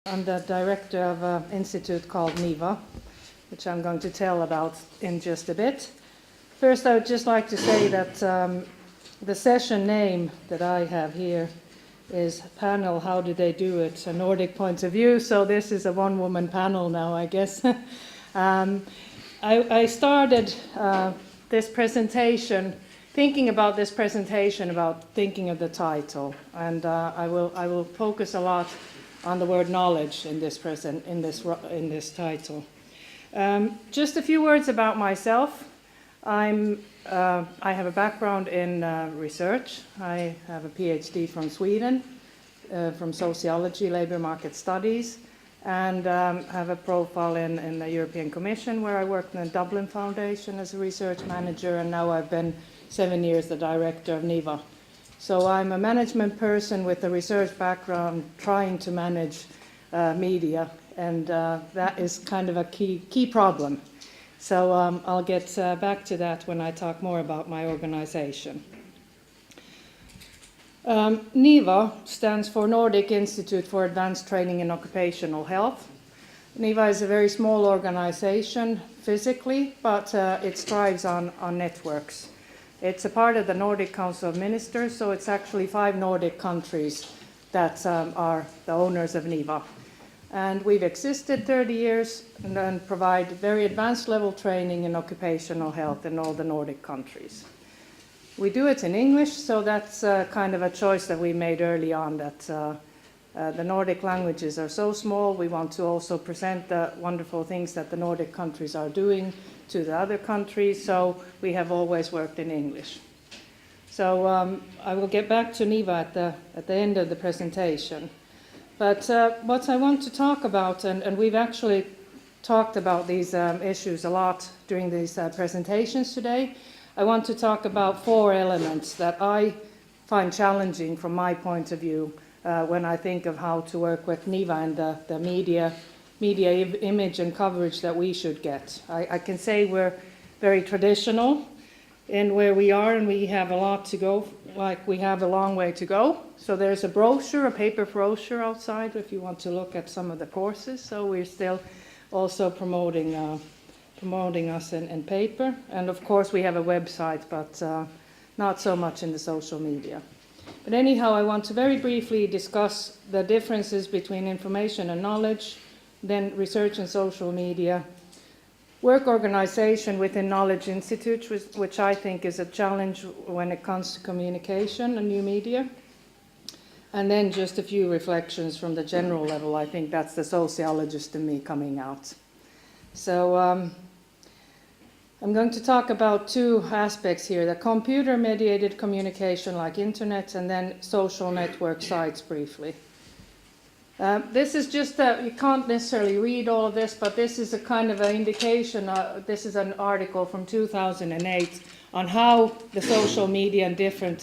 I'm the director of an institute called NIVA, which I'm going to tell about in just a bit. First, I would just like to say that the session name that I have here is Panel, How Do They Do It? A Nordic Point of View. So this is a one-woman panel now, I guess. I started this presentation, thinking about this presentation, about thinking of the title. And I will focus a lot on the word knowledge in this title. Just a few words about myself. I have a background in research. I have a PhD from Sweden, from sociology, labor market studies, and have a profile in the European Commission, where I worked in the Dublin Foundation as a research manager, and now I've been 7 years the director of NIVA. So I'm a management person with a research background trying to manage media, and that is kind of a key problem. So I'll get back to that when I talk more about my organization. NIVA stands for Nordic Institute for Advanced Training in Occupational Health. NIVA is a very small organization physically, but it strives on networks. It's a part of the Nordic Council of Ministers, so it's actually 5 Nordic countries that are the owners of NIVA. And we've existed 30 years and provide very advanced level training in occupational health in all the Nordic countries. We do it in English, so that's kind of a choice that we made early on, that the Nordic languages are so small. We want to also present the wonderful things that the Nordic countries are doing to the other countries, so we have always worked in English. So I will get back to NIVA at the end of the presentation. But what I want to talk about, and we've actually talked about these issues a lot during these presentations today, I want to talk about 4 elements that I find challenging from my point of view when I think of how to work with NIVA and the media image and coverage that we should get. I can say we're very traditional in where we are, and we have a lot to go, like we have a long way to go. So there's a brochure, a paper brochure outside if you want to look at some of the courses. So we're still also promoting us in paper. And of course we have a website, but not so much in the social media. But anyhow, I want to very briefly discuss the differences between information and knowledge, then research and social media, work organization within Knowledge Institute, which I think is a challenge when it comes to communication and new media, and then just a few reflections from the general level. I think that's the sociologist in me coming out. So I'm going to talk about 2 aspects here, the computer-mediated communication like internet, and then social network sites briefly. This is just, you can't necessarily read all of this, but this is a kind of an indication, this is an article from 2008 on how the social media and different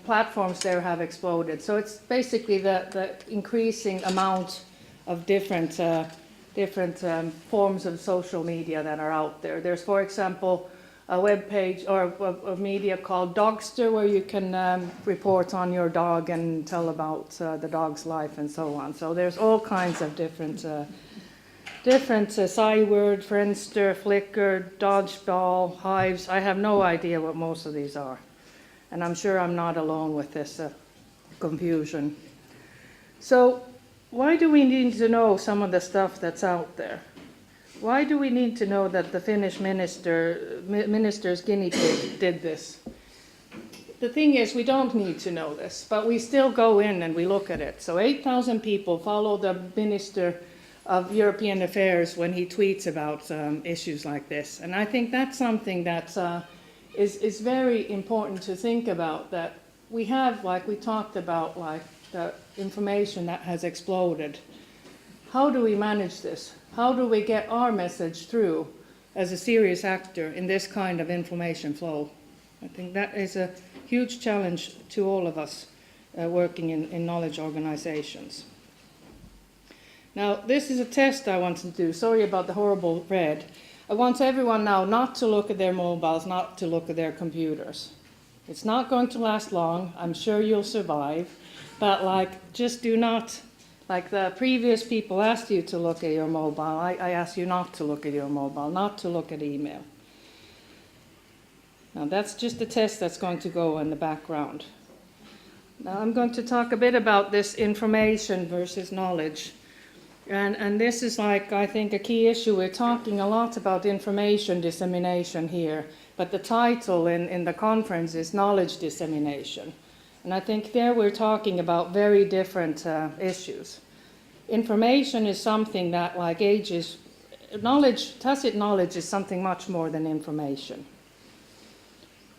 platforms there have exploded. So it's basically the increasing amount of different forms of social media that are out there. There's, for example, a web page or a media called Dogster, where you can report on your dog and tell about the dog's life and so on. So there's all kinds of different Cyword, Friendster, Flickr, Dodgeball, Hives. I have no idea what most of these are. And I'm sure I'm not alone with this confusion. So why do we need to know some of the stuff that's out there? Why do we need to know that the Finnish minister's guinea pig did this? The thing is, we don't need to know this, but we still go in and we look at it. So 8,000 people follow the Minister of European Affairs when he tweets about issues like this. And I think that's something that is very important to think about, that we have, like we talked about, like the information that has exploded. How do we manage this? How do we get our message through as a serious actor in this kind of information flow? I think that is a huge challenge to all of us working in knowledge organizations. Now, this is a test I want to do. Sorry about the horrible red. I want everyone now not to look at their mobiles, not to look at their computers. It's not going to last long. I'm sure you'll survive. But just do not Like the previous people asked you to look at your mobile, I ask you not to look at your mobile, not to look at email. Now that's just a test that's going to go in the background. Now I'm going to talk a bit about this information versus knowledge. And this is like, I think, a key issue. We're talking a lot about information dissemination here, but the title in the conference is knowledge dissemination. And I think there we're talking about very different issues. Information is something that, like ages, knowledge, tacit knowledge is something much more than information.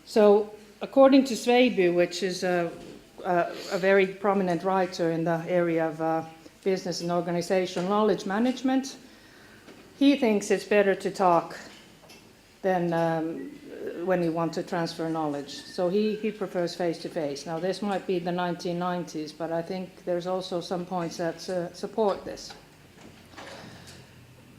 So according to Sveibu, which is a very prominent writer in the area of business and organization knowledge management, he thinks it's better to talk than when you want to transfer knowledge. So he prefers face-to-face. Now this might be the 1990s, but I think there's also some points that support this.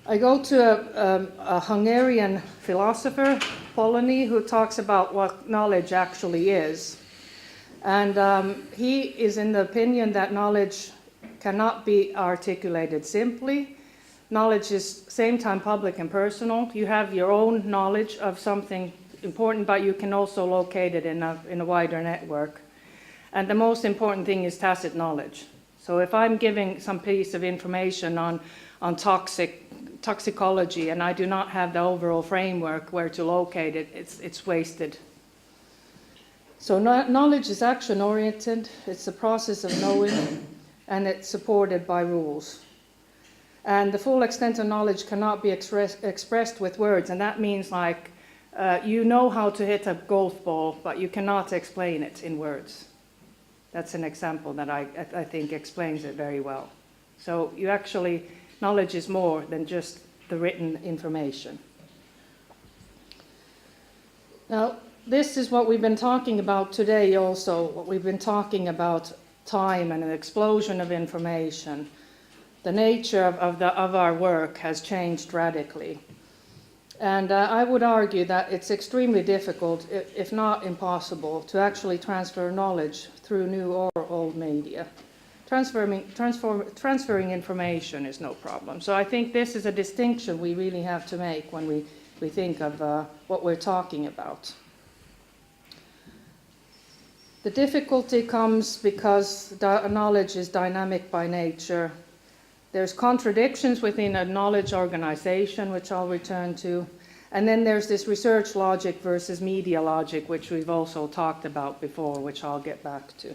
I go to a Hungarian philosopher, Polanyi, who talks about what knowledge actually is. And he is in the opinion that knowledge cannot be articulated simply. Knowledge is same time public and personal. You have your own knowledge of something important, but you can also locate it in a wider network. And the most important thing is tacit knowledge. So if I'm giving some piece of information on toxicology and I do not have the overall framework where to locate it, it's wasted. So knowledge is action-oriented. It's the process of knowing, and it's supported by rules. And the full extent of knowledge cannot be expressed with words, and that means like you know how to hit a golf ball, but you cannot explain it in words. That's an example that I think explains it very well. So you actually, knowledge is more than just the written information. Now, this is what we've been talking about today also, what we've been talking about time and an explosion of information. The nature of our work has changed radically. And I would argue that it's extremely difficult, if not impossible, to actually transfer knowledge through new or old media. Transferring information is no problem. So I think this is a distinction we really have to make when we think of what we're talking about. The difficulty comes because knowledge is dynamic by nature. There's contradictions within a knowledge organization, which I'll return to. And then there's this research logic versus media logic, which we've also talked about before, which I'll get back to.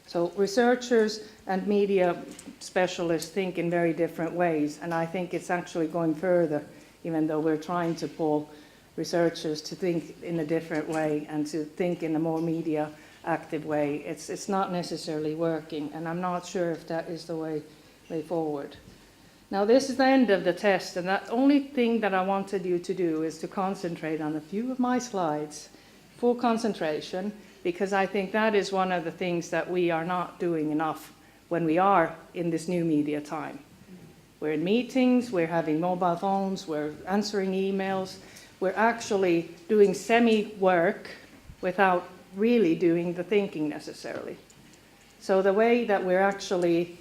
So researchers and media specialists think in very different ways, and I think it's actually going further, even though we're trying to pull researchers to think in a different way and to think in a more media active way. It's not necessarily working, and I'm not sure if that is the way forward. Now this is the end of the test, and the only thing that I wanted you to do is to concentrate on a few of my slides, full concentration, because I think that is one of the things that we are not doing enough when we are in this new media time. We're in meetings, we're having mobile phones, we're answering emails, we're actually doing semi-work without really doing the thinking necessarily. So the way that we're actually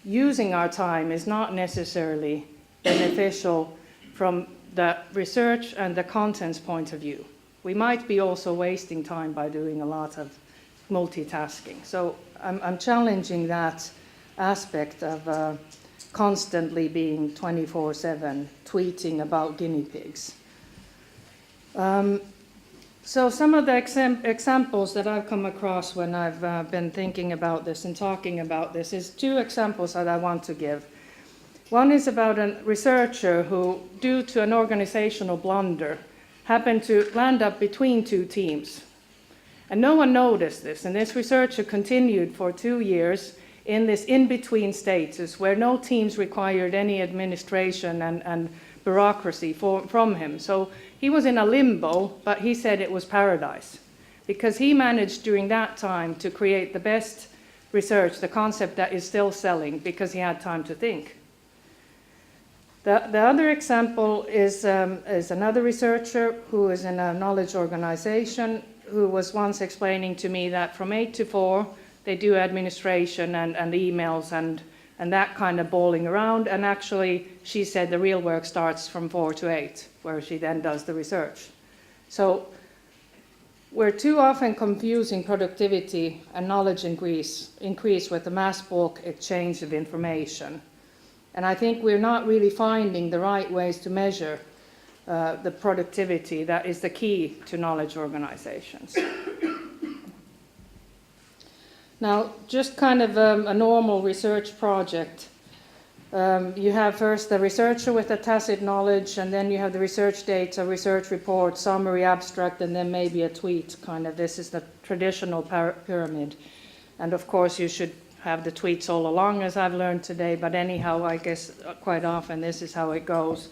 using our time is not necessarily beneficial from the research and the content's point of view. We might be also wasting time by doing a lot of multitasking. So I'm challenging that aspect of constantly being 24/7 tweeting about guinea pigs. So some of the examples that I've come across when I've been thinking about this and talking about this is two examples that I want to give. One is about a researcher who, due to an organizational blunder, happened to land up between two teams. And no one noticed this, and this researcher continued for 2 years in this in-between status where no teams required any administration and bureaucracy from him. So he was in a limbo, but he said it was paradise, because he managed during that time to create the best research, the concept that is still selling, because he had time to think. The other example is another researcher who is in a knowledge organization who was once explaining to me that from 8 to 4 they do administration and emails and and that kind of bowling around. And actually, she said the real work starts from 4 to 8, where she then does the research. So we're too often confusing productivity and knowledge increase with the mass bulk exchange of information. And I think we're not really finding the right ways to measure the productivity that is the key to knowledge organizations. Now, just kind of a normal research project. You have first the researcher with the tacit knowledge, and then you have the research data, research report, summary, abstract, and then maybe a tweet. Kind of, this is the traditional pyramid. And of course, you should have the tweets all along, as I've learned today, but anyhow, I guess quite often this is how it goes.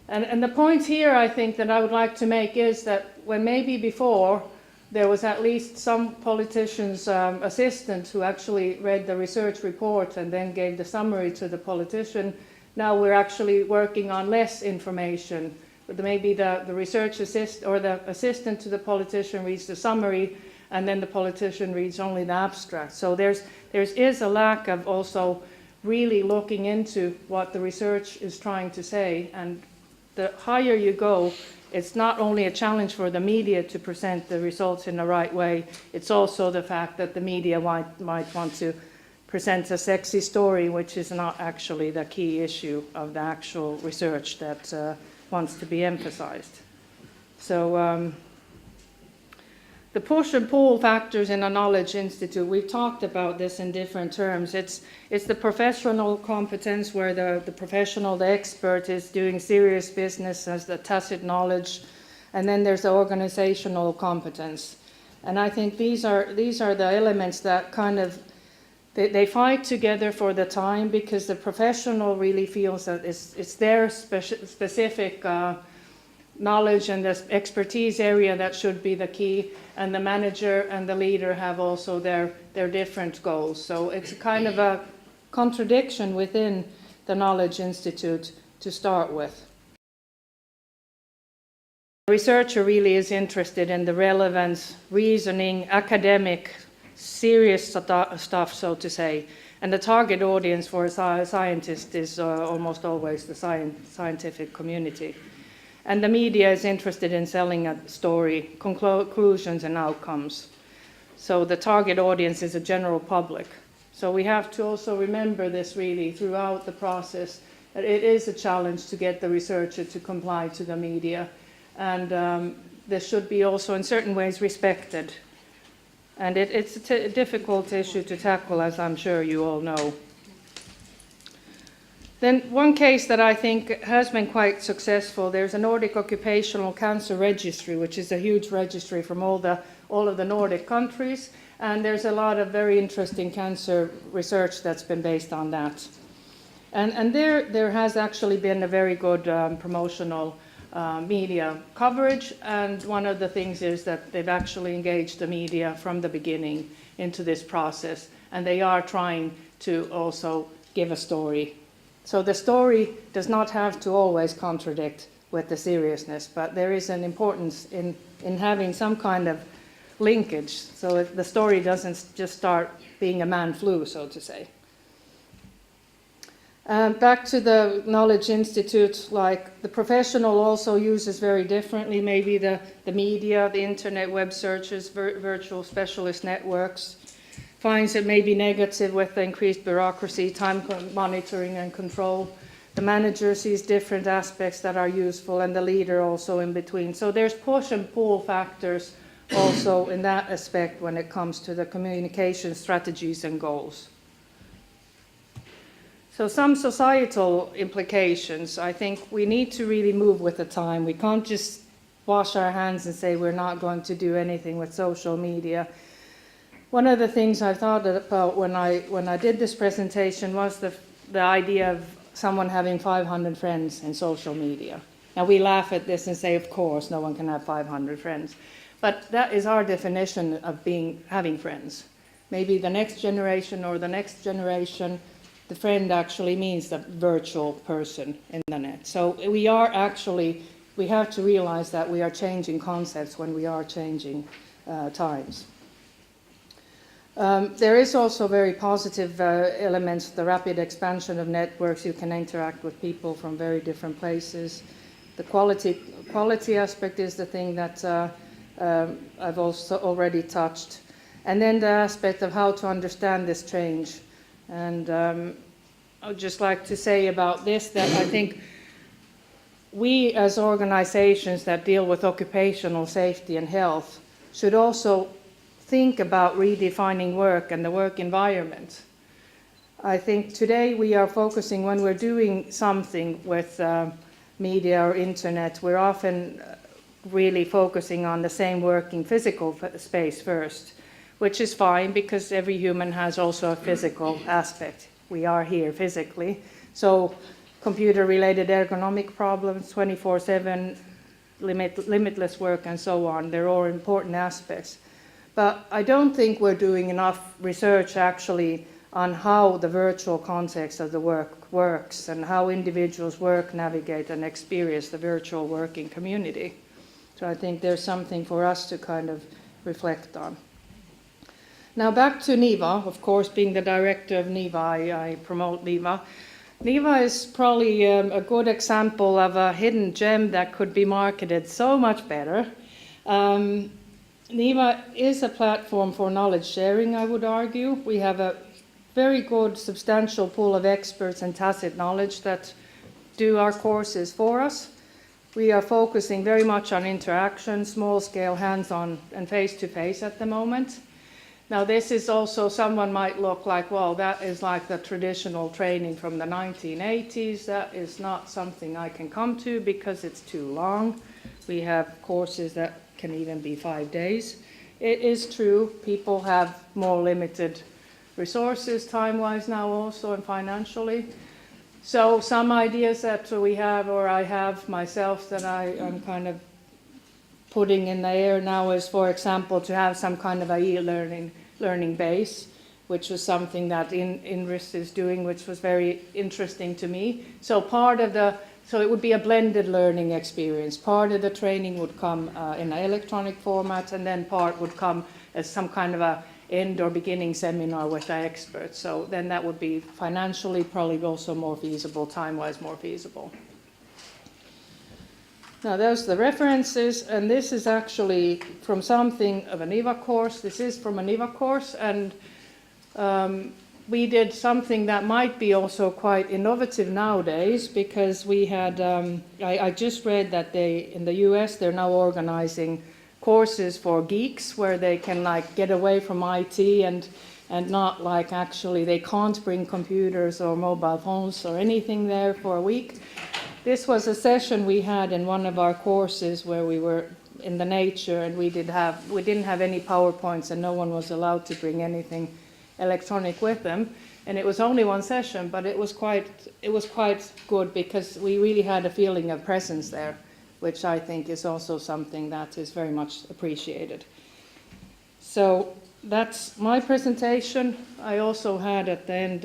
And the point here, I think, that I would like to make is that when maybe before there was at least some politician's assistant who actually read the research report and then gave the summary to the politician, now we're actually working on less information. But maybe the research assistant or the assistant to the politician reads the summary, and then the politician reads only the abstract. So there is a lack of also really looking into what the research is trying to say. And the higher you go, it's not only a challenge for the media to present the results in the right way, it's also the fact that the media might want to present a sexy story, which is not actually the key issue of the actual research that wants to be emphasized. So the push and pull factors in a knowledge institute, we've talked about this in different terms. It's the professional competence where the professional, the expert is doing serious business as the tacit knowledge, and then there's the organizational competence. And I think these are the elements that kind of, they fight together for the time, because the professional really feels that it's their specific knowledge and the expertise area that should be the key, and the manager and the leader have also their different goals. So it's kind of a contradiction within the Knowledge Institute to start with. The researcher really is interested in the relevance, reasoning, academic, serious stuff, so to say. And the target audience for a scientist is almost always the scientific community. And the media is interested in selling a story, conclusions and outcomes. So the target audience is a general public. So we have to also remember this really throughout the process, that it is a challenge to get the researcher to comply to the media. And this should be also in certain ways respected. And it's a difficult issue to tackle, as I'm sure you all know. Then one case that I think has been quite successful, there's a Nordic Occupational Cancer Registry, which is a huge registry from all of the Nordic countries, and there's a lot of very interesting cancer research that's been based on that. And there has actually been a very good promotional media coverage, and one of the things is that they've actually engaged the media from the beginning into this process, and they are trying to also give a story. So the story does not have to always contradict with the seriousness, but there is an importance in having some kind of linkage, so the story doesn't just start being a man flu, so to say. Back to the Knowledge Institute, like the professional also uses very differently, maybe the media, the internet, web searches, virtual specialist networks, finds it may be negative with the increased bureaucracy, time monitoring and control. The manager sees different aspects that are useful, and the leader also in between. So there's push and pull factors also in that aspect when it comes to the communication strategies and goals. So some societal implications, I think we need to really move with the time. We can't just wash our hands and say we're not going to do anything with social media. One of the things I thought about when I did this presentation was the idea of someone having 500 friends in social media. Now we laugh at this and say, of course, no one can have 500 friends. But that is our definition of having friends. Maybe the next generation or the next generation, the friend actually means the virtual person in the net. So we have to realize that we are changing concepts when we are changing times. There is also very positive elements, the rapid expansion of networks. You can interact with people from very different places. The quality aspect is the thing that I've also already touched. And then the aspect of how to understand this change. And I would just like to say about this that I think we as organizations that deal with occupational safety and health should also think about redefining work and the work environment. I think today we are focusing, when we're doing something with media or internet, we're often really focusing on the same working physical space first, which is fine because every human has also a physical aspect. We are here physically. So computer-related ergonomic problems, 24/7, limitless work and so on, they're all important aspects. But I don't think we're doing enough research actually on how the virtual context of the work works and how individuals work, navigate and experience the virtual working community. So I think there's something for us to kind of reflect on. Now back to NIVA. Of course, being the director of NIVA, I promote NIVA. NIVA is probably a good example of a hidden gem that could be marketed so much better. NIVA is a platform for knowledge sharing, I would argue. We have a very good, substantial pool of experts and tacit knowledge that do our courses for us. We are focusing very much on interaction, small-scale, hands-on, and face-to-face at the moment. Now, this is also, someone might look like, well, that is like the traditional training from the 1980s. That is not something I can come to because it's too long. We have courses that can even be 5 days. It is true, people have more limited resources time-wise now also and financially. So some ideas that we have, or I have myself, that I'm kind of putting in the air now is, for example, to have some kind of a e-learning base, which was something that INRIS is doing, which was very interesting to me. So it would be a blended learning experience. Part of the training would come in an electronic format, and then part would come as some kind of a end or beginning seminar with the experts. So then that would be financially probably also more feasible, time-wise more feasible. Now those are the references, and this is actually from something of a NIVA course. This is from a NIVA course, and we did something that might be also quite innovative nowadays, because we had, I just read that in the US, they're now organizing courses for geeks where they can like get away from IT and not like actually, they can't bring computers or mobile phones or anything there for a week. This was a session we had in one of our courses where we were in the nature, and we didn't have any PowerPoints, and no one was allowed to bring anything electronic with them. And it was only one session, but it was quite good because we really had a feeling of presence there, which I think is also something that is very much appreciated. So that's my presentation. I also had at the end,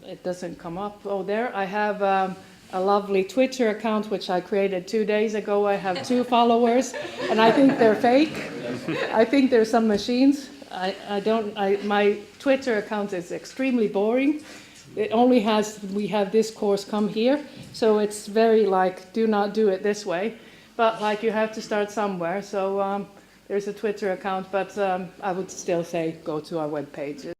it doesn't come up. Oh, there, I have a lovely Twitter account which I created 2 days ago. I have 2 followers, and I think they're fake. I think they're some machines. My Twitter account is extremely boring. It only has, we have this course come here, so it's very like, do not do it this way. But like you have to start somewhere, so there's a Twitter account, but I would still say go to our webpage.